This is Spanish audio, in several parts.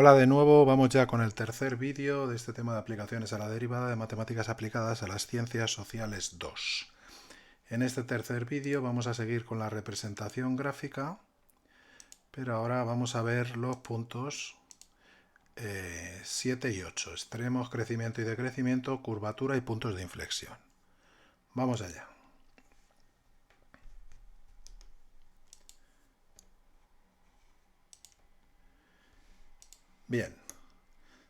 Hola de nuevo, vamos ya con el tercer vídeo de este tema de aplicaciones a la derivada de matemáticas aplicadas a las ciencias sociales 2. En este tercer vídeo vamos a seguir con la representación gráfica, pero ahora vamos a ver los puntos 7 y 8, extremos, crecimiento y decrecimiento, curvatura y puntos de inflexión. Vamos allá. Bien.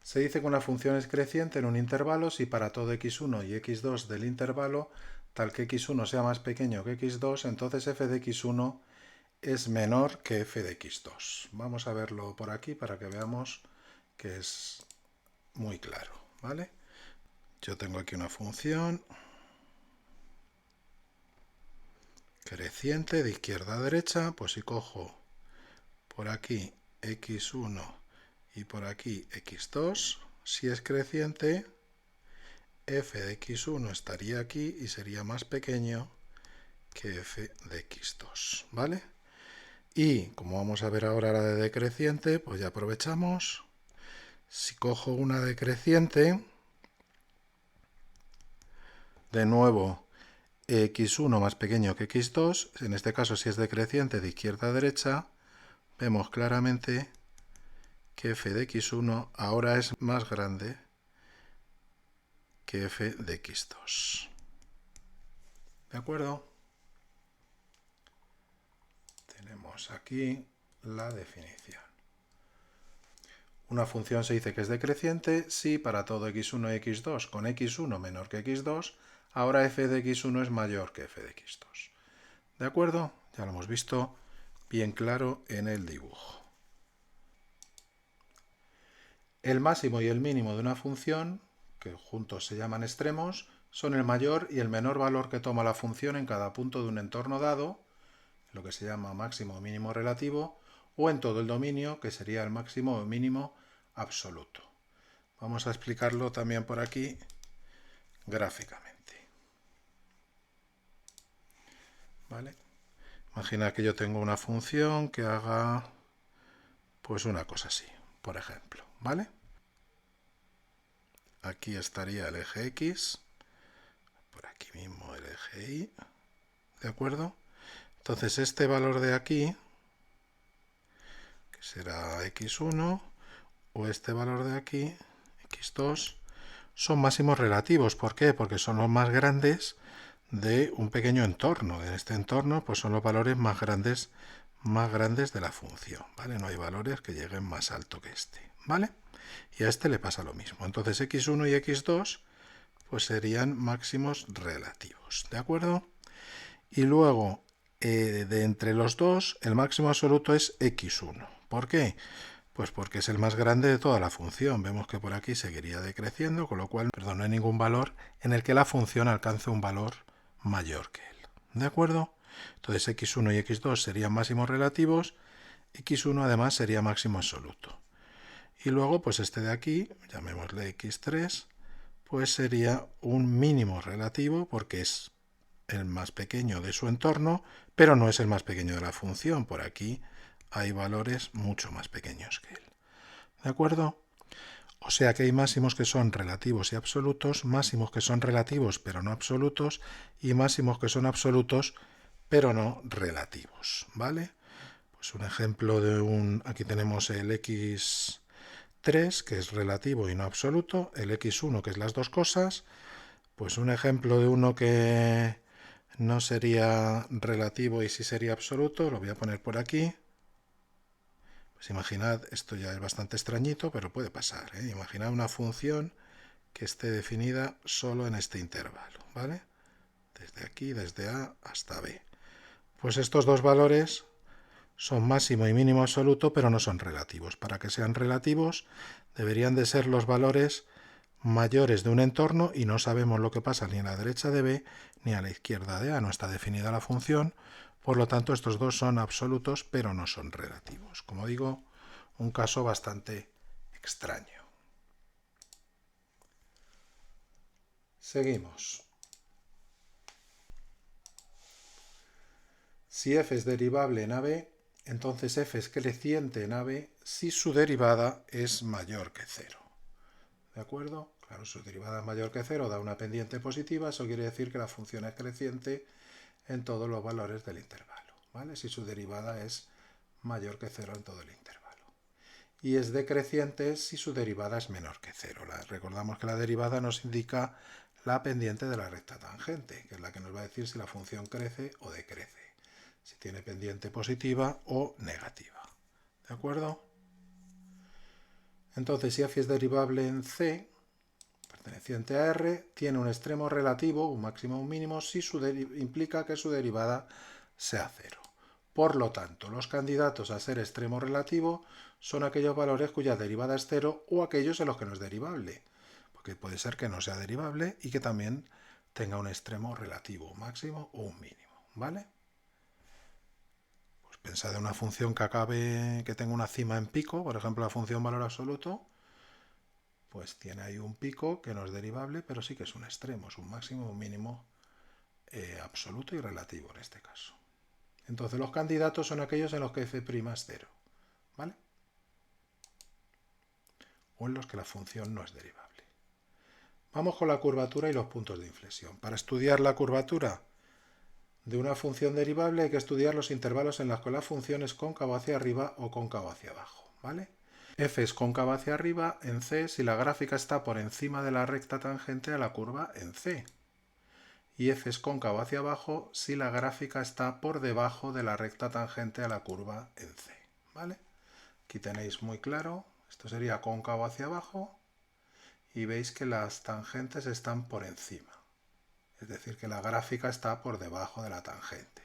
Se dice que una función es creciente en un intervalo si para todo x1 y x2 del intervalo, tal que x1 sea más pequeño que x2, entonces f de x1 es menor que f de x2. Vamos a verlo por aquí para que veamos que es muy claro, ¿vale? Yo tengo aquí una función creciente de izquierda a derecha, pues si cojo por aquí x1 y por aquí x2, si es creciente, f de x1 estaría aquí y sería más pequeño que f de x2, ¿vale? Y como vamos a ver ahora la de decreciente, pues ya aprovechamos. Si cojo una decreciente, de nuevo x1 más pequeño que x2, en este caso si es decreciente de izquierda a derecha, vemos claramente que f de x1 ahora es más grande que f de x2. ¿De acuerdo? Tenemos aquí la definición. Una función se dice que es decreciente si para todo x1 y x2 con x1 menor que x2, ahora f de x1 es mayor que f de x2. ¿De acuerdo? Ya lo hemos visto bien claro en el dibujo. El máximo y el mínimo de una función, que juntos se llaman extremos, son el mayor y el menor valor que toma la función en cada punto de un entorno dado, lo que se llama máximo o mínimo relativo, o en todo el dominio, que sería el máximo o mínimo absoluto. Vamos a explicarlo también por aquí gráficamente. ¿Vale? Imagina que yo tengo una función que haga pues una cosa así, por ejemplo, ¿vale? Aquí estaría el eje X, por aquí mismo el eje Y, ¿de acuerdo? Entonces este valor de aquí, que será x1, o este valor de aquí, x2, son máximos relativos. ¿Por qué? Porque son los más grandes de un pequeño entorno. En este entorno pues son los valores más grandes de la función, ¿vale? No hay valores que lleguen más alto que este, ¿vale? Y a este le pasa lo mismo. Entonces x1 y x2 pues serían máximos relativos, ¿de acuerdo? Y luego, de entre los dos, el máximo absoluto es x1. ¿Por qué? Pues porque es el más grande de toda la función. Vemos que por aquí seguiría decreciendo, con lo cual, perdón, no hay ningún valor en el que la función alcance un valor mayor que él. ¿De acuerdo? Entonces x1 y x2 serían máximos relativos, x1 además sería máximo absoluto. Y luego, pues este de aquí, llamémosle x3, pues sería un mínimo relativo porque es el más pequeño de su entorno, pero no es el más pequeño de la función. Por aquí hay valores mucho más pequeños que él. ¿De acuerdo? O sea que hay máximos que son relativos y absolutos, máximos que son relativos pero no absolutos, y máximos que son absolutos pero no relativos. ¿Vale? Pues un ejemplo de un... Aquí tenemos el x3, que es relativo y no absoluto, el x1, que es las dos cosas. Pues un ejemplo de uno que no sería relativo y sí sería absoluto, lo voy a poner por aquí. Pues imaginad, esto ya es bastante extrañito, pero puede pasar, ¿eh? Imaginad una función que esté definida solo en este intervalo, ¿vale? Desde aquí, desde A hasta B. Pues estos dos valores son máximo y mínimo absoluto, pero no son relativos. Para que sean relativos, deberían de ser los valores mayores de un entorno y no sabemos lo que pasa ni a la derecha de B ni a la izquierda de A. No está definida la función, por lo tanto estos dos son absolutos pero no son relativos. Como digo, un caso bastante extraño. Seguimos. Si f es derivable en AB, Entonces f es creciente en AB si su derivada es mayor que 0. ¿De acuerdo? Claro, su derivada es mayor que 0 da una pendiente positiva, eso quiere decir que la función es creciente en todos los valores del intervalo, ¿vale? Si su derivada es mayor que 0 en todo el intervalo. Y es decreciente si su derivada es menor que 0. Recordamos que la derivada nos indica la pendiente de la recta tangente, que es la que nos va a decir si la función crece o decrece, si tiene pendiente positiva o negativa. ¿De acuerdo? Entonces, si f es derivable en c, perteneciente a R, tiene un extremo relativo, un máximo o un mínimo, si implica que su derivada sea 0. Por lo tanto, los candidatos a ser extremo relativo son aquellos valores cuya derivada es 0 o aquellos en los que no es derivable. Porque puede ser que no sea derivable y que también tenga un extremo relativo, un máximo o un mínimo. ¿Vale? Pues pensad en una función que tenga una cima en pico, por ejemplo la función valor absoluto, pues tiene ahí un pico que no es derivable, pero sí que es un extremo, es un máximo o un mínimo absoluto y relativo en este caso. Entonces los candidatos son aquellos en los que f' es 0, ¿vale? O en los que la función no es derivable. Vamos con la curvatura y los puntos de inflexión. Para estudiar la curvatura de una función derivable hay que estudiar los intervalos en los que la función es cóncava hacia arriba o cóncava hacia abajo, ¿vale? F es cóncava hacia arriba en C si la gráfica está por encima de la recta tangente a la curva en C. Y f es cóncavo hacia abajo si la gráfica está por debajo de la recta tangente a la curva en C. ¿Vale? Aquí tenéis muy claro, esto sería cóncavo hacia abajo y veis que las tangentes están por encima. Es decir, que la gráfica está por debajo de la tangente.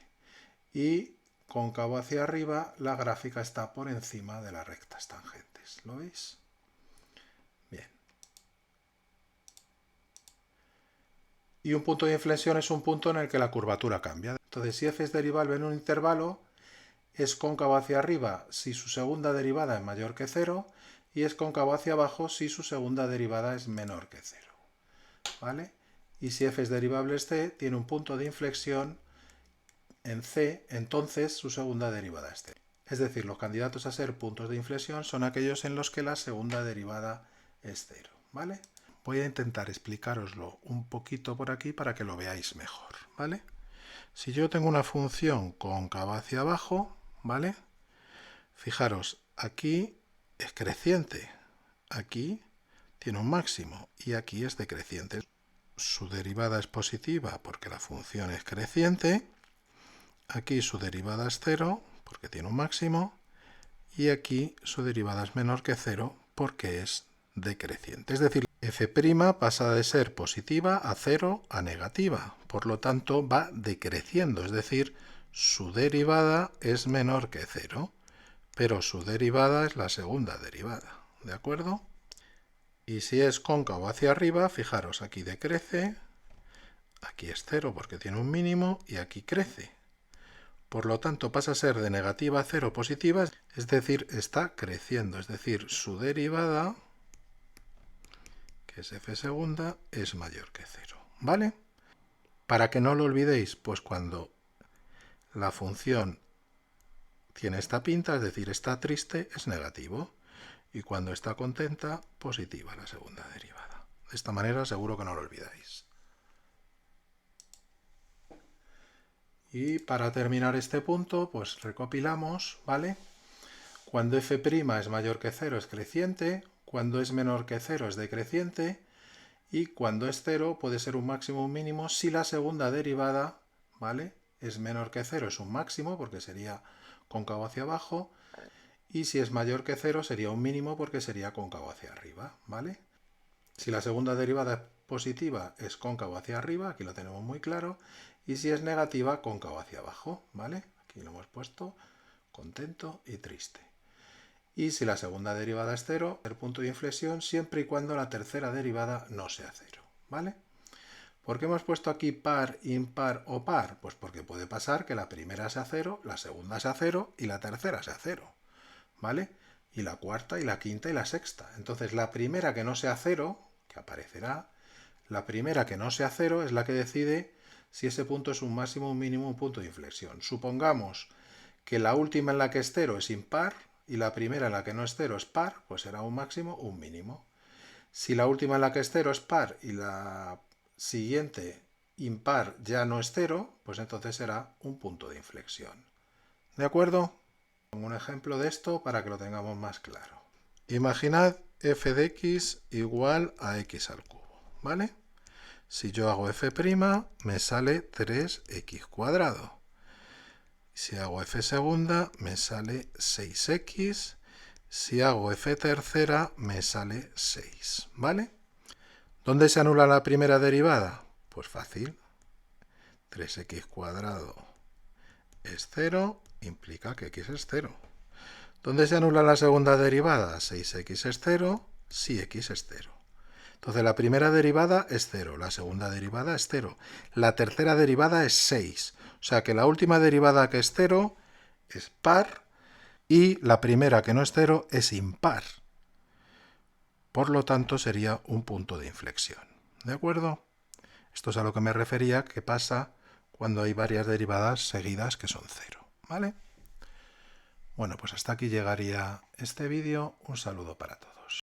Y cóncavo hacia arriba, la gráfica está por encima de las rectas tangentes. ¿Lo veis? Bien. Y un punto de inflexión es un punto en el que la curvatura cambia. Entonces, si f es derivable en un intervalo, es cóncavo hacia arriba si su segunda derivada es mayor que 0 y es cóncavo hacia abajo si su segunda derivada es menor que 0. ¿Vale? Y si f es derivable c, tiene un punto de inflexión en c, entonces su segunda derivada es 0. Es decir, los candidatos a ser puntos de inflexión son aquellos en los que la segunda derivada es 0. ¿Vale? Voy a intentar explicároslo un poquito por aquí para que lo veáis mejor, ¿vale? Si yo tengo una función cóncava hacia abajo, ¿vale? Fijaros, aquí es creciente, aquí tiene un máximo y aquí es decreciente. Su derivada es positiva porque la función es creciente, aquí su derivada es 0 porque tiene un máximo y aquí su derivada es menor que 0 porque es decreciente. Es decir, f' pasa de ser positiva a 0 a negativa. Por lo tanto, va decreciendo. Es decir, su derivada es menor que 0. Pero su derivada es la segunda derivada. ¿De acuerdo? Y si es cóncavo hacia arriba, fijaros, aquí decrece. Aquí es 0 porque tiene un mínimo y aquí crece. Por lo tanto, pasa a ser de negativa a 0 positiva, es decir, está creciendo. Es decir, su derivada, que es f segunda, es mayor que 0. ¿Vale? Para que no lo olvidéis, pues cuando la función tiene esta pinta, es decir, está triste, es negativo. Y cuando está contenta, positiva la segunda derivada. De esta manera seguro que no lo olvidáis. Y para terminar este punto, pues recopilamos, ¿vale? Cuando f' es mayor que 0 es creciente, cuando es menor que 0 es decreciente, y cuando es 0 puede ser un máximo o un mínimo si la segunda derivada, ¿vale? Es menor que 0 es un máximo porque sería cóncavo hacia abajo, y si es mayor que 0 sería un mínimo porque sería cóncavo hacia arriba, ¿vale? Si la segunda derivada es positiva es cóncavo hacia arriba, aquí lo tenemos muy claro, y si es negativa, cóncavo hacia abajo, ¿vale? Aquí lo hemos puesto contento y triste. Y si la segunda derivada es 0, el punto de inflexión siempre y cuando la tercera derivada no sea 0, ¿vale? ¿Por qué hemos puesto aquí par, impar o par? Pues porque puede pasar que la primera sea 0, la segunda sea 0 y la tercera sea 0, ¿vale? Y la cuarta y la quinta y la sexta. Entonces la primera que no sea 0, que aparecerá, la primera que no sea 0 es la que decide si ese punto es un máximo, un mínimo, un punto de inflexión. Supongamos que la última en la que es 0 es impar y la primera en la que no es 0 es par, pues será un máximo, un mínimo. Si la última en la que es 0 es par y la siguiente impar ya no es 0, pues entonces será un punto de inflexión. ¿De acuerdo? Pongo un ejemplo de esto para que lo tengamos más claro. Imaginad f de x igual a x al cubo, ¿vale? Si yo hago f', me sale 3x cuadrado. Si hago f segunda, me sale 6x. Si hago f tercera, me sale 6, ¿vale? ¿Dónde se anula la primera derivada? Pues fácil. 3x cuadrado es 0, implica que x es 0. ¿Dónde se anula la segunda derivada? 6x es 0, si x es 0. Entonces la primera derivada es 0, la segunda derivada es 0, la tercera derivada es 6. O sea que la última derivada que es 0 es par y la primera que no es 0 es impar. Por lo tanto sería un punto de inflexión. ¿De acuerdo? Esto es a lo que me refería que pasa cuando hay varias derivadas seguidas que son 0. ¿Vale? Bueno, pues hasta aquí llegaría este vídeo. Un saludo para todos.